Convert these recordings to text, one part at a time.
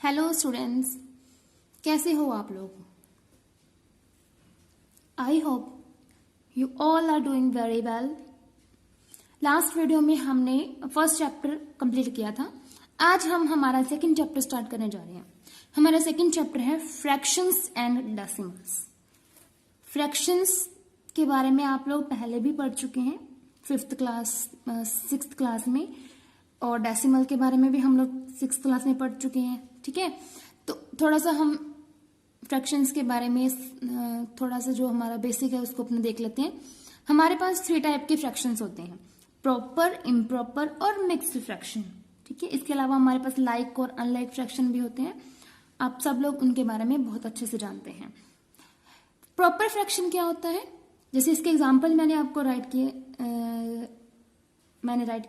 Hello students, कैसे हो आप लोग। I hope you all are doing very well. Last video में हमने फर्स्ट चैप्टर कंप्लीट किया था। आज हम हमारा सेकंड चैप्टर स्टार्ट करने जा रहे हैं। हमारा सेकंड चैप्टर है फ्रैक्शंस एंड डेसिमल्स। फ्रैक्शंस के बारे में आप लोग पहले भी पढ़ चुके हैं 5th क्लास 6th क्लास में, और डेसिमल के बारे में भी हम लोग 6th क्लास में पढ़ चुके हैं। ठीक है, तो थोड़ा सा हम फ्रैक्शंस के बारे में थोड़ा सा जो हमारा बेसिक है उसको अपने देख लेते हैं। हमारे पास 3 टाइप के फ्रैक्शंस होते हैं, प्रॉपर, इम्प्रॉपर और मिक्स्ड फ्रैक्शन। ठीक है, इसके अलावा हमारे पास लाइक और अनलाइक फ्रैक्शन भी होते हैं। आप सब लोग उनके बारे में बहुत अच्छे से जानते हैं। प्रॉपर फ्रैक्शन क्या होता है, जैसे इसके एग्जाम्पल मैंने आपको राइट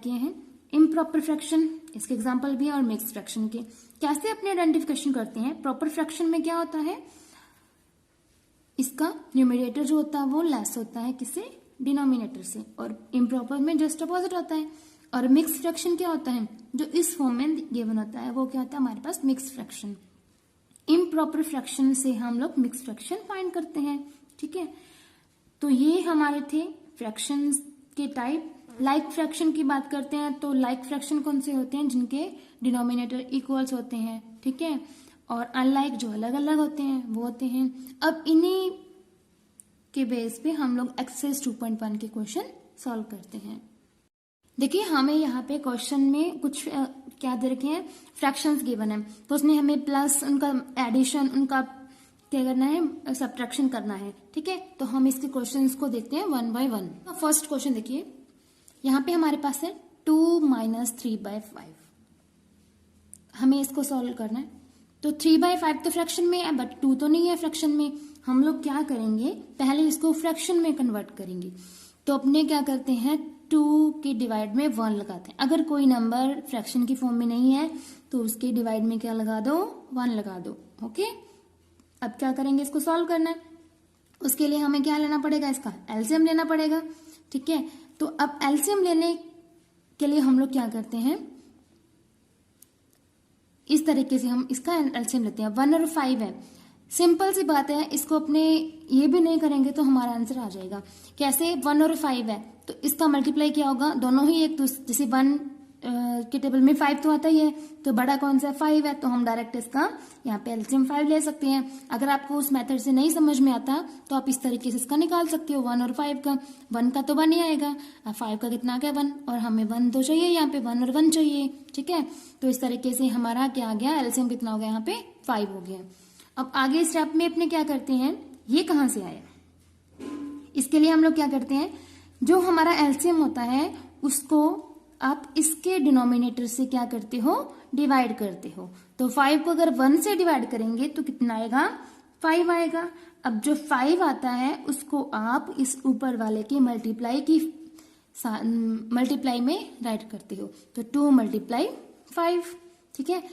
किए हैं। इम्प्रॉपर फ्रैक्शन इसके एग्जाम्पल भी है, और मिक्स फ्रैक्शन के कैसे अपने आइडेंटिफिकेशन करते हैं। प्रॉपर फ्रैक्शन में क्या होता है, इसका न्यूमरेटर जो होता है वो लेस होता है किससे, डिनोमिनेटर से, और इम्प्रॉपर में जस्ट अपोजिट होता है। और मिक्स फ्रैक्शन क्या होता है, जो इस फॉर्म में गिवन होता है वो क्या होता है हमारे पास मिक्स फ्रैक्शन। इम्प्रॉपर फ्रैक्शन से हम लोग मिक्स फ्रैक्शन फाइंड करते हैं। ठीक है, तो ये हमारे थे फ्रैक्शंस के टाइप। लाइक फ्रैक्शन की बात करते हैं तो लाइक फ्रैक्शन कौन से होते हैं, जिनके डिनोमिनेटर इक्वल्स होते हैं। ठीक है, और अनलाइक जो अलग अलग होते हैं वो होते हैं। अब इन्हीं के बेस पे हम लोग एक्सरसाइज 2.1 के क्वेश्चन सॉल्व करते हैं। देखिए, हमें यहाँ पे क्वेश्चन में कुछ क्या दे रखे हैं, फ्रैक्शंस गिवन है, तो उसमें हमें प्लस, उनका एडिशन, उनका क्या करना है, सब्ट्रैक्शन करना है। ठीक है, तो हम इसके क्वेश्चंस को देखते हैं 1 by 1। फर्स्ट क्वेश्चन देखिए, यहाँ पे हमारे पास है 2 - 3/5। हमें इसको सॉल्व करना है। तो 3/5 तो फ्रैक्शन में है, बट 2 तो नहीं है फ्रैक्शन में। हम लोग क्या करेंगे, पहले इसको फ्रैक्शन में कन्वर्ट करेंगे। तो अपने क्या करते हैं, 2 के डिवाइड में 1 लगाते हैं। अगर कोई नंबर फ्रैक्शन की फॉर्म में नहीं है तो उसके डिवाइड में क्या लगा दो, 1 लगा दो। ओके, अब क्या करेंगे, इसको सॉल्व करना है। उसके लिए हमें क्या लेना पड़ेगा, इसका एलसीएम लेना पड़ेगा। ठीक है, तो अब एलसीएम लेने के लिए हम लोग क्या करते हैं, इस तरीके से हम इसका एलसीएम लेते हैं। 1 और 5 है, सिंपल सी बात है। इसको अपने ये भी नहीं करेंगे तो हमारा आंसर आ जाएगा। कैसे, 1 और 5 है तो इसका मल्टीप्लाई क्या होगा, दोनों ही एक दूसरे, जैसे 1 के टेबल में 5 तो आता ही है, तो बड़ा कौन सा 5 है, तो हम डायरेक्ट इसका यहाँ पे एलसीएम 5 ले सकते हैं। अगर आपको उस मेथड से नहीं समझ में आता तो आप इस तरीके से इसका निकाल सकते हो, 1 और 5 का। 1 का तो 1 ही आएगा, 5 का कितना आ गया 1, और हमें 1 तो चाहिए, यहाँ पे 1 और 1 चाहिए। ठीक है, तो इस तरीके से हमारा क्या आ गया, एलसीएम कितना हो गया, यहाँ पे 5 हो गया। अब आगे स्टेप में अपने क्या करते हैं, ये कहाँ से आया, इसके लिए हम लोग क्या करते हैं, जो हमारा एलसीएम होता है उसको आप इसके डिनोमिनेटर से क्या करते हो, डिवाइड करते हो। तो 5 को अगर 1 से डिवाइड करेंगे तो कितना आएगा, 5 आएगा। अब जो 5 आता है उसको आप इस ऊपर वाले के मल्टीप्लाई में राइट करते हो, तो 2 × 5। ठीक है,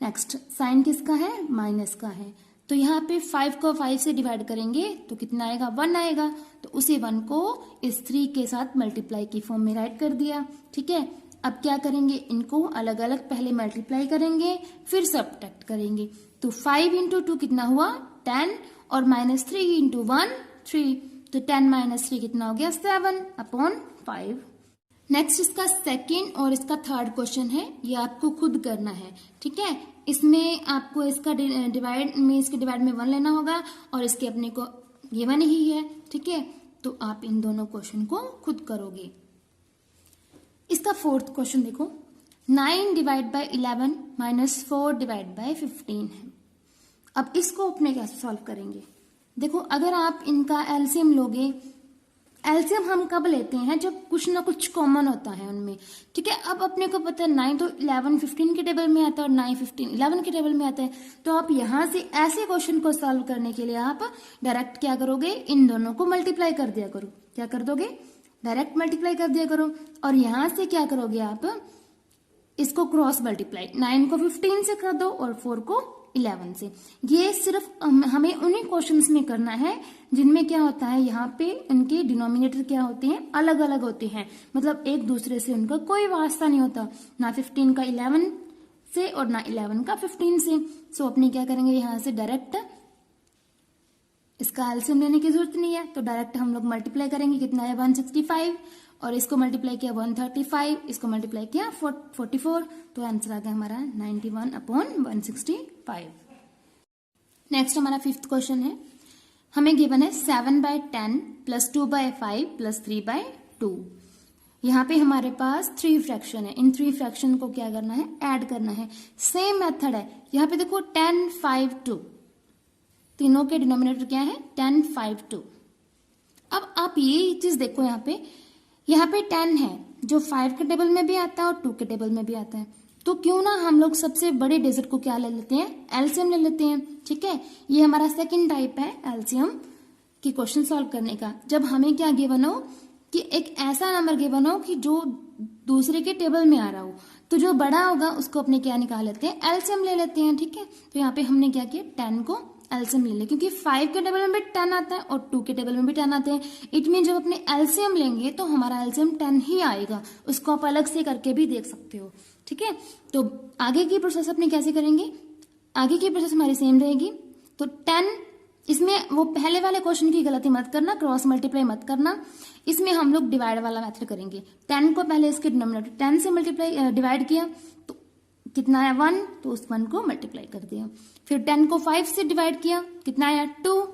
नेक्स्ट साइन किसका है, माइनस का है, तो यहाँ पे 5 को 5 से डिवाइड करेंगे तो कितना आएगा, 1 आएगा। तो उसी 1 को इस 3 के साथ मल्टीप्लाई की फॉर्म में राइट कर दिया। ठीक है, अब क्या करेंगे, इनको अलग अलग पहले मल्टीप्लाई करेंगे फिर सब्ट्रैक्ट करेंगे। तो 5 × 2 कितना हुआ, 10, और -3 × 1 3, तो 10 - 3 कितना हो गया, 7/5। नेक्स्ट इसका सेकंड और इसका थर्ड क्वेश्चन है, ये आपको खुद करना है। ठीक है, इसमें आपको इसका डिवाइड में 1 लेना होगा, और इसके अपने को गिवन ही है। ठीक है, तो आप इन दोनों क्वेश्चन को खुद करोगे। इसका फोर्थ क्वेश्चन देखो, 9 / 11 - 4 / 15 है। अब इसको अपने कैसे सॉल्व करेंगे, देखो, अगर आप इनका एलसीएम लोगे, एलसीएम हम कब लेते हैं, जब कुछ ना कुछ कॉमन होता है उनमें। ठीक है, अब अपने को पता है 9 तो 11 15 के टेबल में आता है, और 9 15 11 के टेबल में आता है। तो आप यहां से ऐसे क्वेश्चन को सॉल्व करने के लिए आप डायरेक्ट क्या करोगे, इन दोनों को मल्टीप्लाई कर दिया करो। क्या कर दोगे, डायरेक्ट मल्टीप्लाई कर दिया करो, और यहां से क्या करोगे, आप इसको क्रॉस मल्टीप्लाई, 9 को 15 से कर दो और 4 को 11 से। ये सिर्फ हमें उन्हीं क्वेश्चंस में करना है जिनमें क्या होता है, यहाँ पे उनके डिनोमिनेटर क्या होते हैं, अलग अलग होते हैं, मतलब एक दूसरे से उनका कोई वास्ता नहीं होता, ना 15 का 11 से और ना 11 का 15 से। सो अपने क्या करेंगे यहां से डायरेक्ट इसका एलसीएम लेने की जरूरत नहीं है, तो डायरेक्ट हम लोग मल्टीप्लाई करेंगे। कितना है 165 और इसको मल्टीप्लाई किया 135, इसको मल्टीप्लाई किया 44, तो आंसर आ गया हमारा 91/165। नेक्स्ट हमारा 5th क्वेश्चन है, हमें गिवन है 7/10 + 2/5 + 3/2। यहाँ पे हमारे पास 3 फ्रैक्शन है, इन 3 फ्रैक्शन को क्या करना है, ऐड करना है। सेम मेथड है, यहाँ पे देखो 10, 5, 2, तीनों के डिनोमिनेटर क्या है 10, 5, 2। अब आप ये चीज देखो, यहाँ पे 10 है जो 5 के टेबल में भी आता है और 2 के टेबल में भी आता है, तो क्यों ना हम लोग सबसे बड़े डिजिट को क्या ले लेते हैं, एलसीएम ले लेते हैं। ठीक है, ये हमारा सेकंड टाइप है एलसीएम की क्वेश्चन सॉल्व करने का। जब हमें क्या गिवन हो कि एक ऐसा नंबर गिवन हो कि जो दूसरे के टेबल में आ रहा हो, तो जो बड़ा होगा उसको अपने क्या निकाल लेते हैं, एलसीएम ले लेते हैं। ठीक है, तो यहाँ पे हमने क्या किया 10 को एलसीएम ले लिया, क्योंकि 5 के टेबल में भी 10 आता है और 2 के टेबल में भी 10 आते हैं। इट मीन जब अपने एलसीएम लेंगे तो हमारा एलसीएम 10 ही आएगा, उसको आप अलग से करके भी देख सकते हो। ठीक है, तो आगे की प्रोसेस अपने कैसे करेंगे, आगे की प्रोसेस हमारी सेम रहेगी। तो 10, इसमें वो पहले वाले क्वेश्चन की गलती मत करना, क्रॉस मल्टीप्लाई मत करना, इसमें हम लोग डिवाइड वाला मेथड करेंगे। 10 को पहले इसके डिनोमिनेटर 10 से मल्टीप्लाई डिवाइड किया तो कितना आया 1, तो उस 1 को मल्टीप्लाई कर दिया। फिर 10 को 5 से डिवाइड किया, कितना आया 2,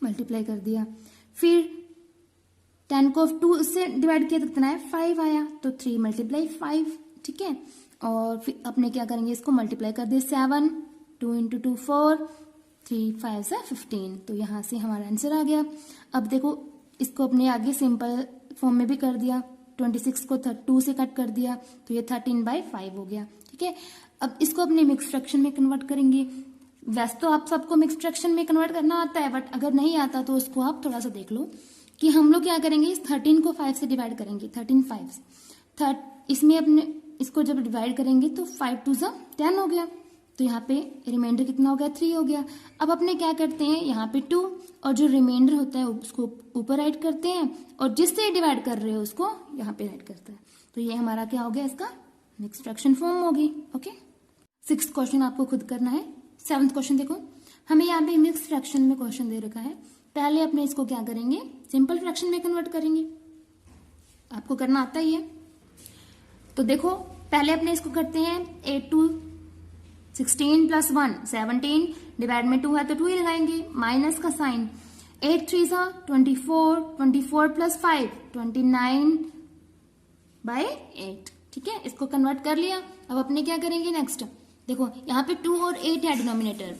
मल्टीप्लाई कर दिया। फिर 10 को 2 से डिवाइड किया तो कितना है 5 आया, तो 3 × 5। ठीक है, और फिर अपने क्या करेंगे, इसको मल्टीप्लाई कर दिया 7, 2 × 2 4, 3 5 से 15, तो यहां से हमारा आंसर आ गया। अब देखो इसको अपने आगे सिंपल फॉर्म में भी कर दिया, 26 को 2 से कट कर दिया, तो ये 13/5 हो गया। ठीक है, अब इसको अपने मिक्स फ्रैक्शन में कन्वर्ट करेंगे। वैसे तो आप सबको मिक्स फ्रैक्शन में कन्वर्ट करना आता है, बट अगर नहीं आता तो उसको आप थोड़ा सा देख लो कि हम लोग क्या करेंगे, इस 13 को 5 से डिवाइड करेंगे, 13 5 से इसमें अपने इसको जब डिवाइड करेंगे तो 5 2 10 हो गया, तो यहाँ पे रिमाइंडर कितना हो गया 3 हो गया। अब अपने क्या करते हैं, यहाँ पे 2 और जो रिमाइंडर होता है उसको ऊपर राइट करते हैं और जिससे डिवाइड कर रहे हो उसको यहाँ पे राइट करते हैं, तो ये हमारा क्या हो गया, इसका मिक्स फ्रैक्शन फॉर्म होगी। ओके, 6th क्वेश्चन आपको खुद करना है। 7th क्वेश्चन देखो, हमें यहाँ पे मिक्स फ्रैक्शन में क्वेश्चन दे रखा है। पहले अपने इसको क्या करेंगे, सिंपल फ्रैक्शन में कन्वर्ट करेंगे, आपको करना आता ही है। तो देखो पहले अपने इसको करते हैं 8 2 16 + 1 17, डिवाइड में 2 है तो 2 ही लगाएंगे, माइनस का साइन, 8 3 24, 24 + 5 29/8। ठीक है, इसको कन्वर्ट कर लिया। अब अपने क्या करेंगे नेक्स्ट, देखो यहाँ पे 2 और 8 है डिनोमिनेटर,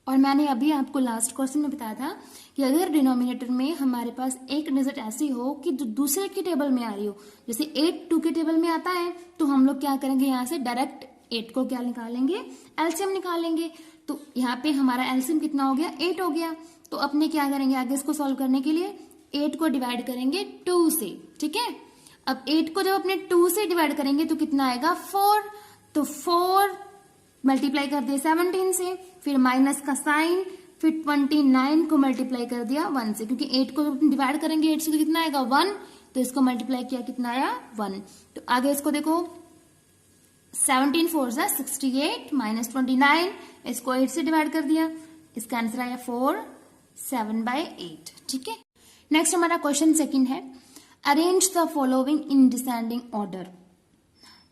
और मैंने अभी आपको लास्ट क्वेश्चन में बताया था कि अगर डिनोमिनेटर में हमारे पास एक डिजिट ऐसी हो कि जो दूसरे के टेबल में आ रही हो, जैसे 8 2 के टेबल में आता है, तो हम लोग क्या करेंगे, यहाँ से डायरेक्ट 8 को क्या निकालेंगे, एलसीएम निकालेंगे। तो यहाँ पे हमारा एलसीएम कितना हो गया, 8 हो गया। तो अपने क्या करेंगे, आगे इसको सॉल्व करने के लिए 8 को डिवाइड करेंगे 2 से। ठीक है, अब 8 को जब अपने 2 से डिवाइड करेंगे तो कितना आएगा 4, तो 4 मल्टीप्लाई कर दिया 17 से, फिर माइनस का साइन, फिर 29 को मल्टीप्लाई कर दिया 1 से, क्योंकि 8 को डिवाइड करेंगे 8 से तो कितना आएगा 1, तो इसको मल्टीप्लाई किया कितना आया 1। तो आगे इसको देखो 17 4 68 माइनस 29, इसको 8 से डिवाइड कर दिया, इसका आंसर आया 4 7/8। ठीक है, नेक्स्ट हमारा क्वेश्चन सेकंड है, arrange the following in descending order.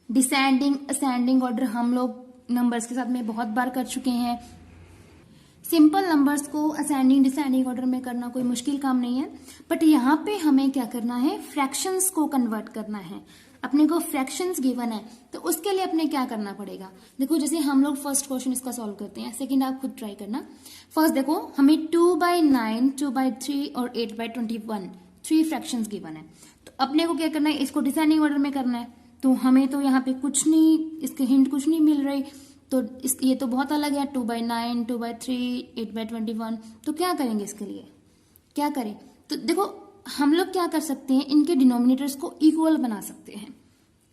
Descending ascending order हम लोग नंबर्स के साथ में बहुत बार कर चुके हैं। सिंपल नंबर्स को असेंडिंग डिसेंडिंग ऑर्डर में करना कोई मुश्किल काम नहीं है, बट यहाँ पे हमें क्या करना है, फ्रैक्शंस को कन्वर्ट करना है। अपने को फ्रैक्शंस गिवन है तो उसके लिए अपने क्या करना पड़ेगा, देखो जैसे हम लोग फर्स्ट क्वेश्चन इसका सॉल्व करते हैं, सेकंड आप खुद ट्राई करना। फर्स्ट देखो हमें 2/9, 2/3 और 8/21 3 फ्रैक्शंस गिवन है, तो अपने को क्या करना है, इसको डिसेंडिंग ऑर्डर में करना है। तो हमें तो यहाँ पे कुछ नहीं, इसके हिंट कुछ नहीं मिल रही, तो ये तो बहुत अलग है, 2/9, 2/3, 8/21। तो क्या करेंगे इसके लिए, क्या करें, तो देखो हम लोग क्या कर सकते हैं, इनके डिनोमिनेटर्स को इक्वल बना सकते हैं।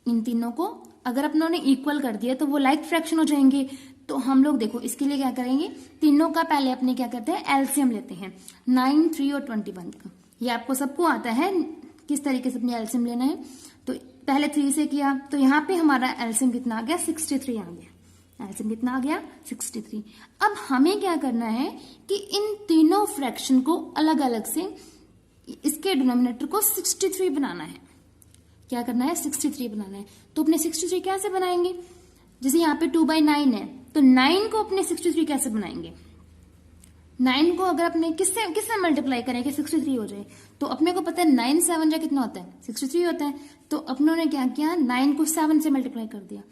इन तीनों को अगर अपनों ने इक्वल कर दिया तो वो लाइक फ्रैक्शन हो जाएंगे। तो हम लोग देखो इसके लिए क्या करेंगे, तीनों का पहले अपने क्या करते हैं, एलसीएम लेते हैं 9, 3 और 21 का। ये आपको सबको आता है, किस तरीके से अपने एलसीएम लेना है। तो पहले 3 से किया तो यहाँ पे हमारा एलसीएम कितना आ गया 63 आ गया। एलसीएम कितना आ गया 63। अब हमें क्या करना है कि इन तीनों फ्रैक्शन को अलग अलग से इसके डिनोमिनेटर को 63 बनाना है। क्या करना है 63 बनाना है। तो अपने 63 कैसे बनाएंगे, जैसे यहाँ पे 2/9 है तो 9 को अपने 63 कैसे बनाएंगे। 9 को अगर अपने किससे मल्टीप्लाई करें कि 63 हो जाए, तो अपने को पता है 9 7 जा कितना होता है 63 होता है। तो अपनों ने क्या किया 9 को 7 से मल्टीप्लाई कर दिया।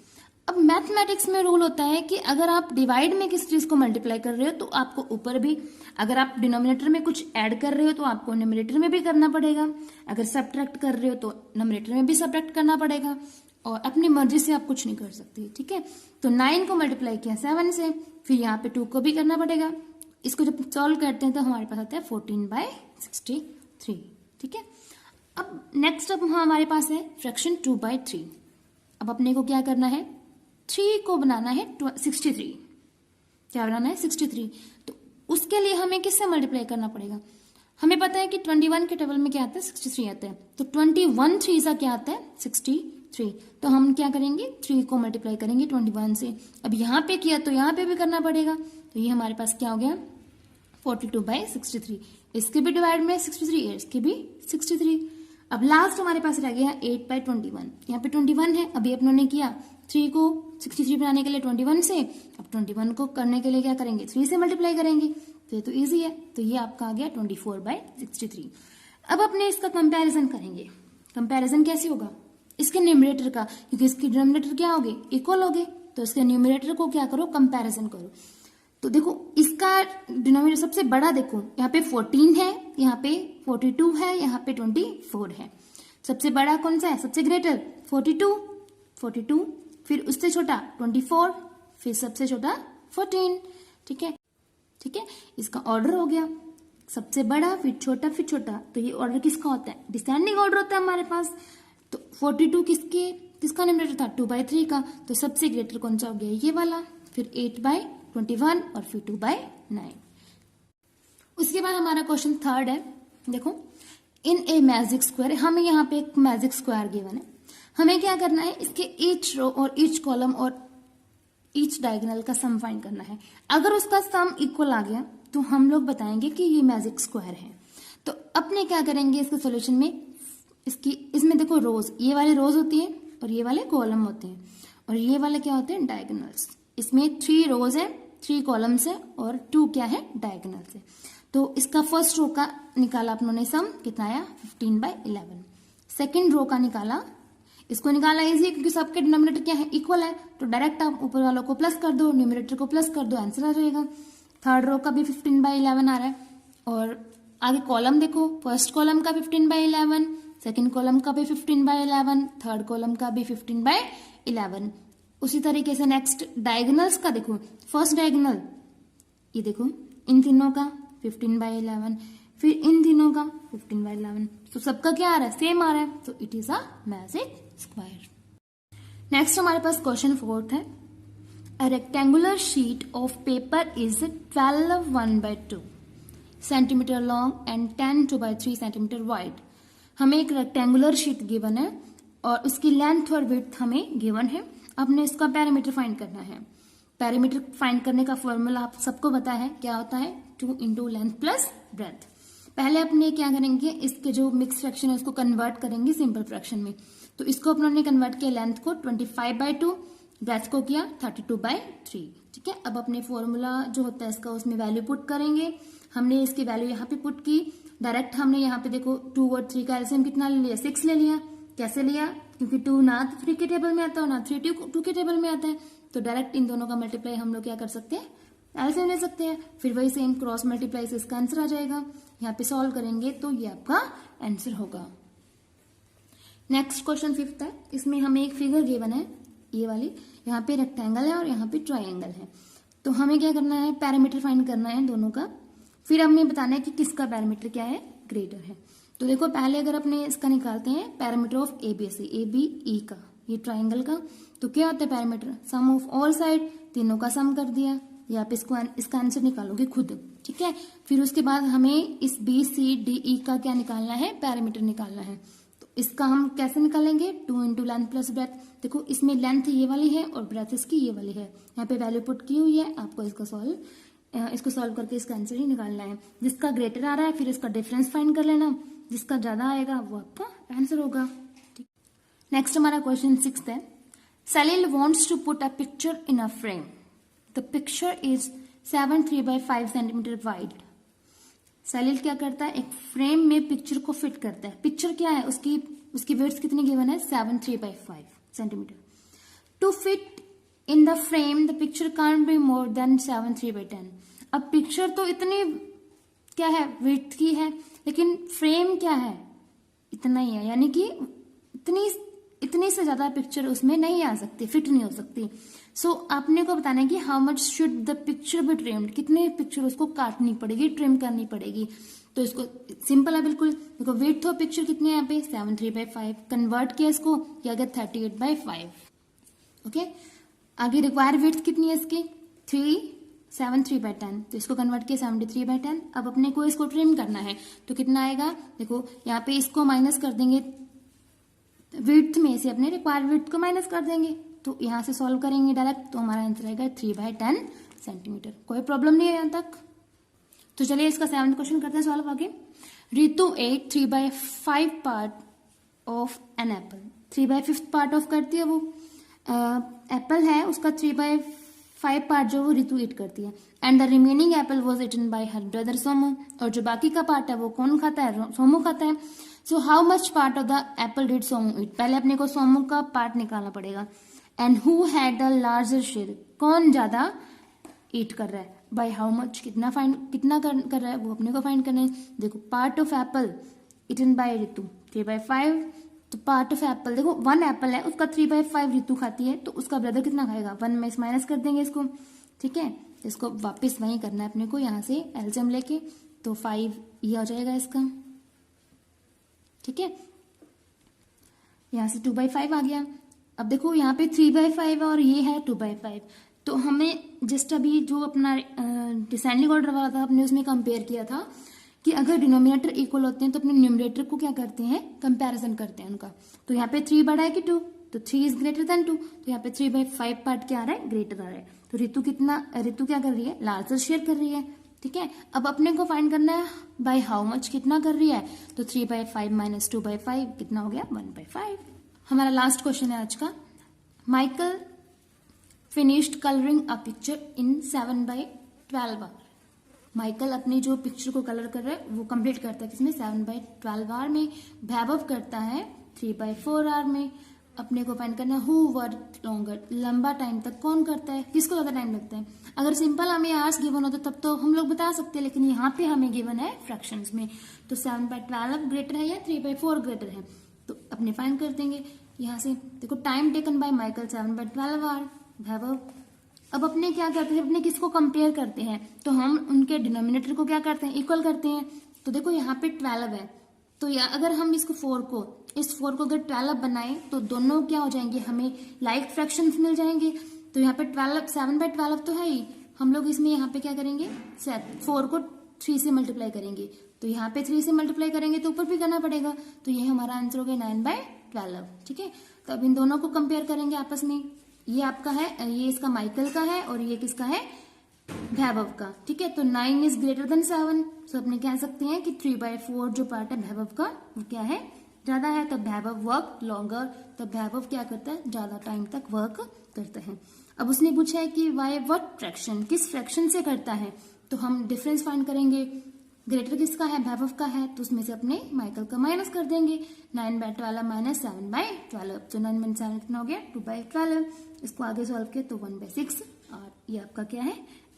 अब मैथमेटिक्स में रूल होता है कि अगर आप डिवाइड में किसी चीज को मल्टीप्लाई कर रहे हो तो आपको ऊपर भी, अगर आप डिनोमिनेटर में कुछ ऐड कर रहे हो तो आपको न्यूमरेटर में भी करना पड़ेगा, अगर सब्ट्रैक्ट कर रहे हो तो न्यूमरेटर में भी सब्ट्रैक्ट करना पड़ेगा, और अपनी मर्जी से आप कुछ नहीं कर सकते। ठीक है, तो 9 को मल्टीप्लाई किया 7 से, फिर यहाँ पे 2 को भी करना पड़ेगा। इसको जब सॉल्व करते हैं तो हमारे पास आता है 14/63। ठीक है, अब नेक्स्ट अब हमारे पास है फ्रैक्शन 2/3। अब अपने को क्या करना है 3 को बनाना है 63। क्या बनाना है 63। तो उसके लिए हमें किससे मल्टीप्लाई करना पड़ेगा। हमें पता है कि 21 के टेबल में क्या आता है 63 आता है, तो 21 3 सा क्या आता है 63। तो हम क्या करेंगे 3 को मल्टीप्लाई करेंगे 21 से। अब यहाँ पे किया तो यहाँ पे भी करना पड़ेगा, तो ये हमारे पास क्या हो गया 42/63। इसके भी डिवाइड में 63 है, इसके भी 63। अब लास्ट हमारे पास रह गया 8/21। यहाँ पे 21 है, अभी अपनों ने किया 3 को 63 बनाने के लिए 21 से, अब 21 को करने के लिए क्या करेंगे 3 से मल्टीप्लाई करेंगे, तो ये तो इजी है। तो ये आपका आ गया 24/63। अब अपने इसका कंपैरिजन करेंगे। कंपैरिजन कैसे होगा इसके न्यूमरेटर का, क्योंकि इसके डिनोमिनेटर क्या हो गए इक्वल हो गए, तो इसके न्यूमरेटर को क्या करो कंपैरिजन करो। तो देखो इसका डिनोमिनेटर सबसे बड़ा देखो, यहाँ पे 14 है, यहाँ पे 42 है, यहाँ पे 24 है। सबसे बड़ा कौन सा है सबसे ग्रेटर 42, फिर उससे छोटा 24, फिर सबसे छोटा 14। ठीक है, ठीक है, इसका ऑर्डर हो गया सबसे बड़ा फिर छोटा। तो ये ऑर्डर किसका होता है डिसेंडिंग ऑर्डर होता है हमारे पास। तो 42 किसका न्यूमरेटर था 2/3 का, तो सबसे ग्रेटर कौन सा हो गया ये वाला, फिर 8/21 और फिर 2/9। उसके बाद हमारा क्वेश्चन थर्ड है। देखो इन ए मैजिक स्क्वायर, हमें यहाँ पे एक मैजिक स्क्वायर गिवन है। हमें क्या करना है इसके ईच रो और ईच कॉलम और ईच डायगोनल का सम फाइंड करना है। अगर उसका सम इक्वल आ गया तो हम लोग बताएंगे कि ये मैजिक स्क्वायर है। तो अपने क्या करेंगे इसके सॉल्यूशन में, इसमें देखो रोज, ये वाले रोज होती है और ये वाले कॉलम होते हैं, और ये वाले क्या होते हैं डायगोनल्स। इसमें 3 रोज है 3 कॉलम्स है और 2 क्या है डायगोनल्स है। तो इसका फर्स्ट रो का निकाला अपनों ने सम कितना आया 15/11। सेकेंड रो का निकाला, इसको निकालना इजी है क्योंकि सबके डिनोमिनेटर क्या है इक्वल है, तो डायरेक्ट आप ऊपर वालों को प्लस कर दो न्यूमरेटर को प्लस कर दो आंसर आ जाएगा। थर्ड रो का भी 15/11 आ रहा है, और आगे कॉलम देखो फर्स्ट कॉलम का 15/11, सेकंड कॉलम का भी 15/11, थर्ड कॉलम का भी 15/11। उसी तरीके से नेक्स्ट डायगोनल्स का देखो, फर्स्ट डायगोनल ये देखो इन तीनों का 15/11, फिर इन तीनों का 15/11, तो सबका क्या आ रहा है सेम आ रहा है, तो it is a magic square. Next हमारे पास क्वेश्चन फोर्थ है। A rectangular sheet of paper is 12 1/2 centimetre long and 10 2/3 centimetre wide. हमें एक रेक्टेंगुलर शीट गिवन है और उसकी लेंथ और विड्थ हमें गिवन है। आपने इसका पैरामीटर फाइंड करना है। पैरामीटर फाइंड करने का फॉर्मूला आप सबको पता है क्या होता है 2 × लेंथ प्लस ब्रेथ। पहले अपने क्या करेंगे इसके जो मिक्स फ्रैक्शन है उसको कन्वर्ट करेंगे सिंपल फ्रैक्शन में। तो इसको अपने कन्वर्ट किया लेंथ को 25/2, ब्रेथ को किया 32/3। ठीक है, अब अपने फॉर्मूला जो होता है इसका उसमें वैल्यू पुट करेंगे। हमने इसकी वैल्यू यहाँ पे पुट की, डायरेक्ट हमने यहाँ पे देखो 2 और 3 का एलसीएम कितना ले लिया 6 ले लिया। कैसे लिया, क्योंकि 2 ना 3 के टेबल में आता है ना 3 2 के टेबल में आता है, तो डायरेक्ट इन दोनों का मल्टीप्लाई हम लोग क्या कर सकते हैं एलसीएम ले सकते हैं। फिर वही सेम क्रॉस मल्टीप्लाई से इसका आंसर आ जाएगा। यहाँ पे सॉल्व करेंगे तो ये आपका आंसर होगा। नेक्स्ट क्वेश्चन फिफ्थ है। इसमें हमें एक फिगर गिवन है ये वाली, यहाँ पे रेक्टेंगल है और यहाँ पे ट्राइंगल है। तो हमें क्या करना है पैरामीटर फाइंड करना है दोनों का, फिर हमें बताना है कि किसका पैरामीटर क्या है ग्रेटर है। तो देखो पहले अगर अपने इसका निकालते हैं पैरामीटर ऑफ ABE का, ये ट्राइंगल का, तो क्या होता है parameter sum of all side, तीनों का सम कर दिया, या आप इसका आंसर निकालोगे खुद। ठीक है, फिर उसके बाद हमें इस BCDE का क्या निकालना है पैरामीटर निकालना है। इसका हम कैसे निकालेंगे, 2 इंटू लेंथ प्लस ब्रेथ। देखो इसमें लेंथ ये वाली है और ब्रेथ इसकी ये वाली है, यहाँ पे वैल्यू पुट की हुई है, आपको इसको सॉल्व करके इसका आंसर ही निकालना है। जिसका ग्रेटर आ रहा है फिर इसका डिफरेंस फाइंड कर लेना, जिसका ज्यादा आएगा वो आपका आंसर होगा। नेक्स्ट हमारा क्वेश्चन 6 है, Salil wants to put a picture in a frame, the picture is 7.3 by 5 centimetre wide. Salil क्या करता है, एक फ्रेम में पिक्चर को फिट करता है। पिक्चर क्या है, उसकी विड्थ कितनी गिवन है, 7.3 by 5 centimetre. To fit in the frame the picture can't be more than 7.3 by 10। अब पिक्चर तो इतनी क्या है, विड्थ की है, लेकिन फ्रेम क्या है, इतना ही है, यानी कि इतनी से ज्यादा पिक्चर उसमें नहीं आ सकती, फिट नहीं हो सकती। सो आपने को बताना है कि how much should the picture be trimmed, कितने पिक्चर उसको काटनी पड़ेगी, ट्रिम करनी पड़ेगी। तो इसको सिंपल है बिल्कुल, देखो विड्थ ऑफ पिक्चर कितनी है यहाँ पे 7.3 by 5, कन्वर्ट किया इसको, क्या गया 38 by 5। ओके, आगे रिक्वायर विड्थ कितनी है इसकी 7.3 by 10, तो इसको कन्वर्ट किया 73 by 10। अब अपने को इसको ट्रिम करना है तो कितना आएगा, देखो यहाँ पे इसको माइनस कर देंगे, विड्थ में से अपने रिक्वायर्ड विड्थ को माइनस कर देंगे, तो यहां से सॉल्व करेंगे डायरेक्ट, तो हमारा आंसर आएगा 3 by 10 सेंटीमीटर। कोई प्रॉब्लम नहीं है यहां तक। तो चलिए इसका 7th क्वेश्चन करते हैं सॉल्व आगे। Ritu ate 3 by 5 part of an apple, 3 by 5 part of करती है वो, एप्पल है उसका 3 by 5 पार्ट जो वो रितु ईट करती है। And the remaining Apple was eaten by her brother Somu, और जो बाकी का पार्ट है वो कौन खाता है, सोमू खाता है। So how much part of the apple did Somu eat, पहले अपने को सोमू का पार्ट निकालना पड़ेगा। And who had the larger share, कौन ज्यादा ईट कर रहा है, बाय हाउ मच, कितना कर रहा है वो अपने को फाइंड करना है। देखो part of Apple eaten by Ritu 3 by 5, तो पार्ट ऑफ एप्पल देखो 1 एप्पल है उसका 3 by 5 रितु खाती है, तो उसका ब्रदर कितना खाएगा, 1 में माइनस कर देंगे इसको, ठीक है। इसको वापस वही करना है अपने को, यहाँ से एलसीएम लेके, तो 5 ये हो जाएगा इसका, ठीक है। यहाँ से 2 by 5 आ गया। अब देखो यहाँ पे 3 by 5 और ये है 2 by 5, तो हमें जस्ट अभी जो अपना डिसेंडिंग ऑर्डर वाला था अपने उसमें कंपेयर किया था कि अगर डिनोमिनेटर इक्वल होते हैं तो अपने न्यूमरेटर को क्या करते हैं, कंपैरिजन करते हैं उनका। तो यहाँ पे 3 बड़ा है कि 2, तो 3 इज ग्रेटर देन 2, तो यहाँ पे 3 by 5 पार्ट क्या आ रहा है, ग्रेटर आ रहा है। तो रितु क्या कर रही है, लार्जर शेयर कर रही है, ठीक है। अब अपने को फाइंड करना है बाय हाउ मच, कितना कर रही है, तो 3 by 5 माइनस 2 by 5 कितना हो गया, 1 by 5। हमारा लास्ट क्वेश्चन है आज का। Michael finished colouring a picture in 7 by 12 hour. Michael अपनी जो पिक्चर को कलर कर रहा है वो कंप्लीट करता है किसमें, 7 by 12 आवर में। वैभव करता है 3 by 4 आवर में। अपने को फाइंड करना है हु वर्क लॉन्गर, लंबा टाइम तक कौन करता है, किसको ज्यादा टाइम लगता है। अगर सिंपल हमें आवर्स गिवन होता तब तो हम लोग बता सकते हैं, लेकिन यहाँ पे हमें गिवन है फ्रैक्शंस में, तो 7 by 12 ग्रेटर है या 3 by 4 ग्रेटर है, तो अपने फाइंड कर देंगे यहाँ से। देखो time taken by Michael 7 by 12 hour, Vaibhav. अब अपने क्या करते हैं, अपने किसको कंपेयर करते हैं, तो हम उनके डिनोमिनेटर को क्या करते हैं, इक्वल करते हैं। तो देखो यहाँ पे 12 है, तो अगर हम इस 4 को अगर 12 बनाए तो दोनों क्या हो जाएंगे, हमें लाइक फ्रैक्शंस मिल जाएंगे। तो यहाँ पे 7 by 12 तो है ही, हम लोग इसमें यहाँ पे क्या करेंगे, 4 को 3 से मल्टीप्लाई करेंगे, तो यहाँ पे 3 से मल्टीप्लाई करेंगे तो ऊपर भी करना पड़ेगा, तो ये हमारा आंसर हो गया 9 by 12, ठीक है। तो अब इन दोनों को कंपेयर करेंगे आपस में, ये आपका है, ये इसका माइकल का है और ये किसका है, वैभव का, ठीक है। तो 9 इज ग्रेटर देन 7, सो अपने कह सकते हैं कि 3 by 4 जो पार्ट है वैभव का वो क्या है, ज्यादा है। तो वैभव वर्क लॉन्गर, तो वैभव क्या करता है, ज्यादा टाइम तक वर्क करता है। अब उसने पूछा है कि वाई व्हाट फ्रैक्शन, किस फ्रैक्शन से करता है, तो हम डिफरेंस फाइंड करेंगे। ग्रेटर किसका है, वैभव का है, तो उसमें से अपने माइकल का माइनस कर देंगे। 9 by 12 माइनस 7 by 12, तो 9 minus 7 कितना हो गया, 2 by 12। इसको आगे सॉल्व किया तो 1 by 6, और ये आपका क्या है,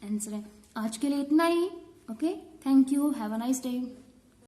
आंसर है। आज के लिए इतना ही, okay, thank you, have a nice day.